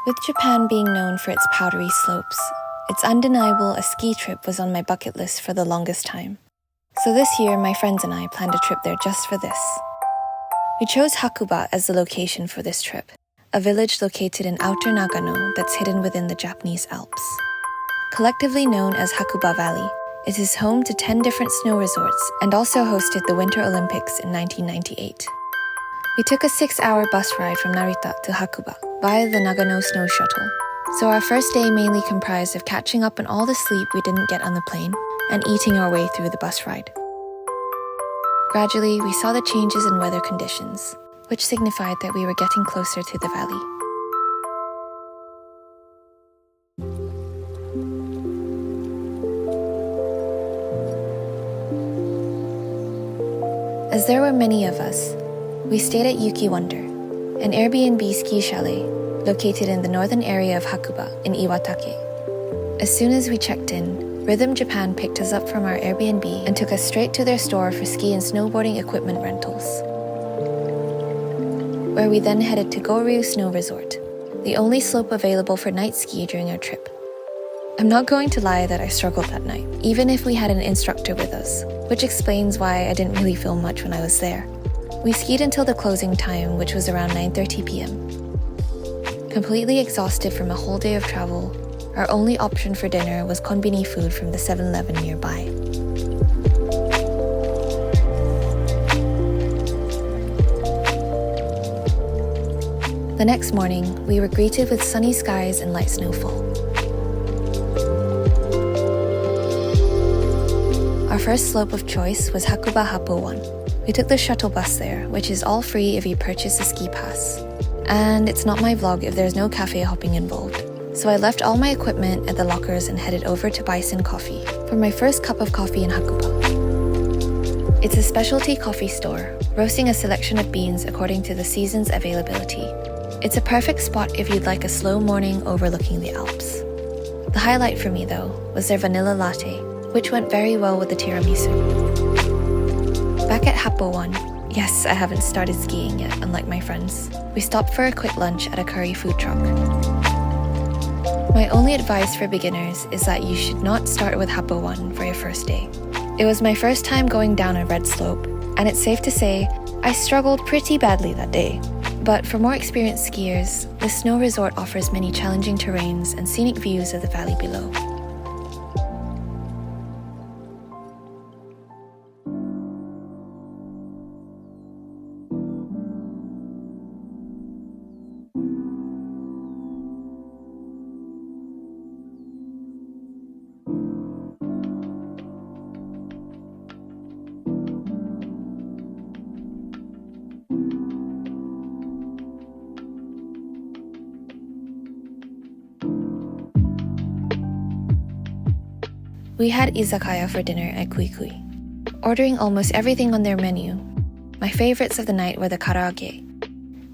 With Japan being known for its powdery slopes, it's undeniable a ski trip was on my bucket list for the longest time. So this year, my friends and I planned a trip there just for this. We chose Hakuba as the location for this trip, a village located in outer Nagano that's hidden within the Japanese Alps. Collectively known as Hakuba Valley, it is home to 10 different snow resorts and also hosted the Winter Olympics in 1998. We took a 6-hour bus ride from Narita to Hakuba via the Nagano snow shuttle, so our first day mainly comprised of catching up on all the sleep we didn't get on the plane and eating our way through the bus ride. Gradually, we saw the changes in weather conditions, which signified that we were getting closer to the valley. As there were many of us, we stayed at Yuki Wonder, an Airbnb ski chalet located in the northern area of Hakuba in Iwatake. As soon as we checked in, Rhythm Japan picked us up from our Airbnb and took us straight to their store for ski and snowboarding equipment rentals, where we then headed to Goryu Snow Resort, the only slope available for night ski during our trip. I'm not going to lie that I struggled that night, even if we had an instructor with us, which explains why I didn't really feel much when I was there. We skied until the closing time, which was around 9:30 p.m. Completely exhausted from a whole day of travel, our only option for dinner was konbini food from the 7-Eleven nearby. The next morning, we were greeted with sunny skies and light snowfall. Our first slope of choice was Hakuba Happo-One. We took the shuttle bus there, which is all free if you purchase a ski pass. And it's not my vlog if there's no cafe hopping involved. So I left all my equipment at the lockers and headed over to Bison Coffee for my first cup of coffee in Hakuba. It's a specialty coffee store, roasting a selection of beans according to the season's availability. It's a perfect spot if you'd like a slow morning overlooking the Alps. The highlight for me, though, was their vanilla latte, which went very well with the tiramisu. Back at Happo-One, yes, I haven't started skiing yet, unlike my friends. We stopped for a quick lunch at a curry food truck. My only advice for beginners is that you should not start with Happo-One for your first day. It was my first time going down a red slope, and it's safe to say I struggled pretty badly that day. But for more experienced skiers, the snow resort offers many challenging terrains and scenic views of the valley below. We had izakaya for dinner at Kui, ordering almost everything on their menu. My favorites of the night were the karaage,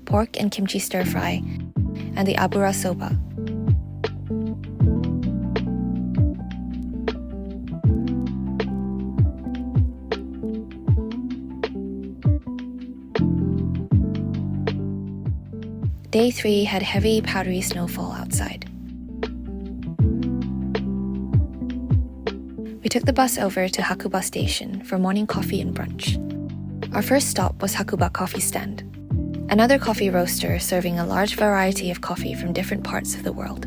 pork and kimchi stir-fry, and the abura soba. Day 3 had heavy, powdery snowfall outside. We took the bus over to Hakuba Station for morning coffee and brunch. Our first stop was Hakuba Coffee Stand, another coffee roaster serving a large variety of coffee from different parts of the world.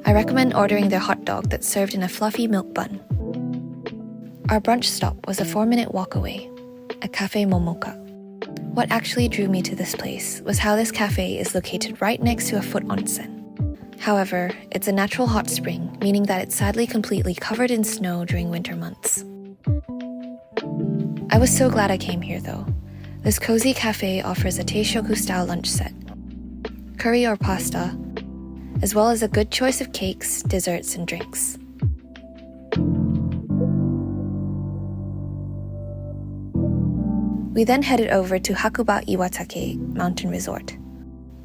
I recommend ordering their hot dog that's served in a fluffy milk bun. Our brunch stop was a 4-minute walk away, at Cafe Momoka. What actually drew me to this place was how this cafe is located right next to a foot onsen. However, it's a natural hot spring, meaning that it's sadly completely covered in snow during winter months. I was so glad I came here though. This cozy cafe offers a teishoku-style lunch set, curry or pasta, as well as a good choice of cakes, desserts, and drinks. We then headed over to Hakuba Iwatake Mountain Resort,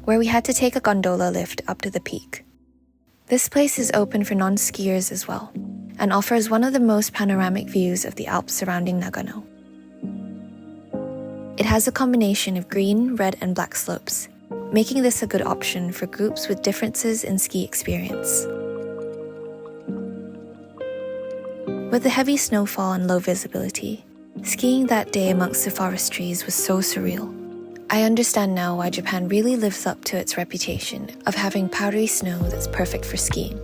where we had to take a gondola lift up to the peak. This place is open for non-skiers as well, and offers one of the most panoramic views of the Alps surrounding Nagano. It has a combination of green, red, and black slopes, making this a good option for groups with differences in ski experience. With the heavy snowfall and low visibility, skiing that day amongst the forest trees was so surreal. I understand now why Japan really lives up to its reputation of having powdery snow that's perfect for skiing.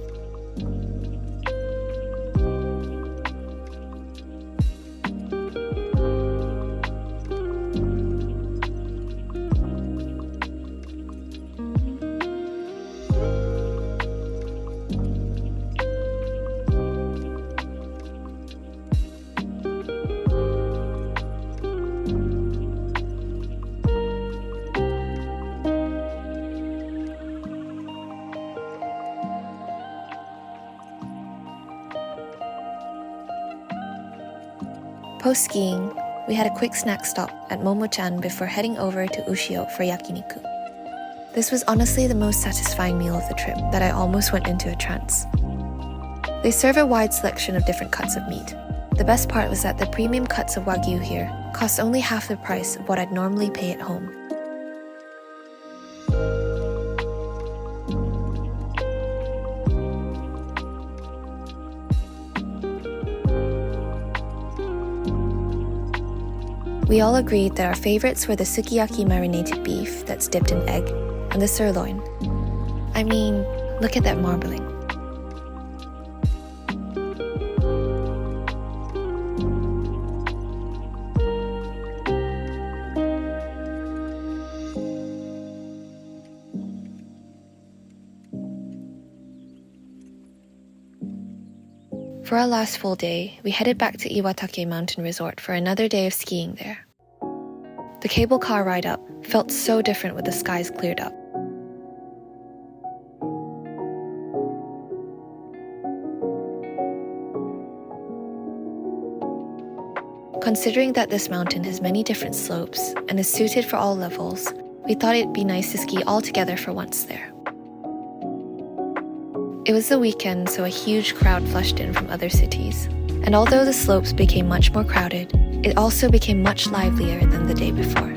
Post-skiing, we had a quick snack stop at Momo-chan before heading over to Ushio for yakiniku. This was honestly the most satisfying meal of the trip that I almost went into a trance. They serve a wide selection of different cuts of meat. The best part was that the premium cuts of Wagyu here cost only half the price of what I'd normally pay at home. We all agreed that our favorites were the sukiyaki marinated beef that's dipped in egg and the sirloin. I mean, look at that marbling. For our last full day, we headed back to Iwatake Mountain Resort for another day of skiing there. The cable car ride up felt so different with the skies cleared up. Considering that this mountain has many different slopes and is suited for all levels, we thought it'd be nice to ski all together for once there. It was the weekend, so a huge crowd flushed in from other cities. And although the slopes became much more crowded, it also became much livelier than the day before.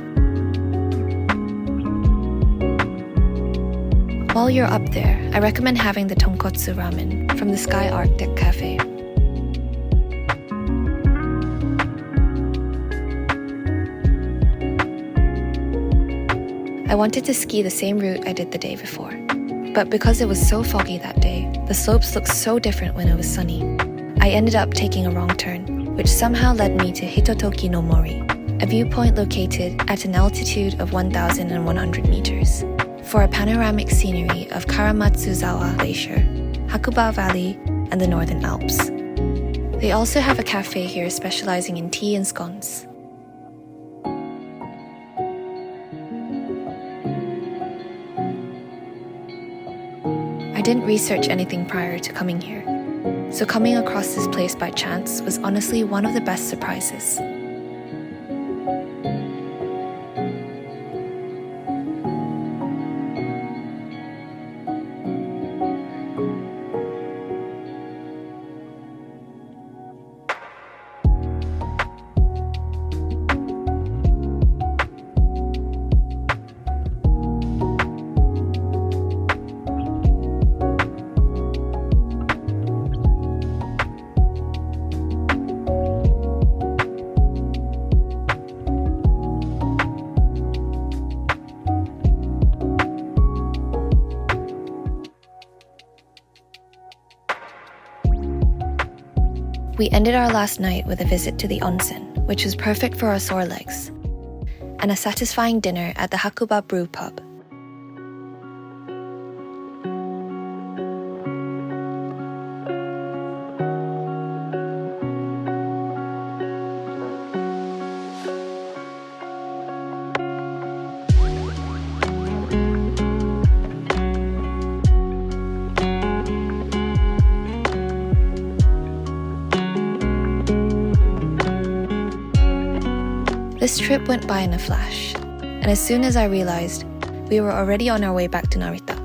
While you're up there, I recommend having the tonkotsu ramen from the Sky Arctic Cafe. I wanted to ski the same route I did the day before. But because it was so foggy that day, the slopes looked so different when it was sunny. I ended up taking a wrong turn, which somehow led me to Hitotoki no Mori, a viewpoint located at an altitude of 1,100 meters, for a panoramic scenery of Karamatsuzawa Glacier, Hakuba Valley, and the Northern Alps. They also have a cafe here specializing in tea and scones. I didn't research anything prior to coming here, so coming across this place by chance was honestly one of the best surprises. We ended our last night with a visit to the onsen, which was perfect for our sore legs, and a satisfying dinner at the Hakuba brew pub. This trip went by in a flash, and as soon as I realized, we were already on our way back to Narita.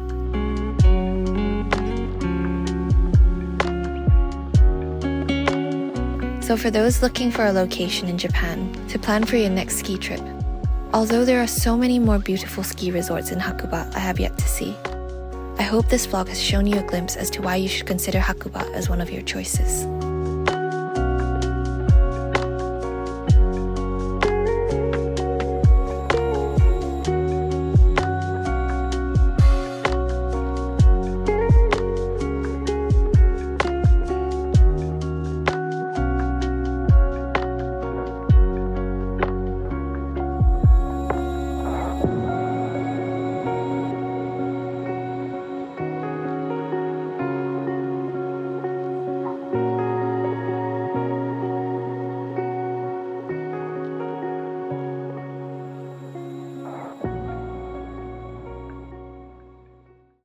So for those looking for a location in Japan to plan for your next ski trip, Although there are so many more beautiful ski resorts in Hakuba I have yet to see. I hope this vlog has shown you a glimpse as to why you should consider Hakuba as one of your choices.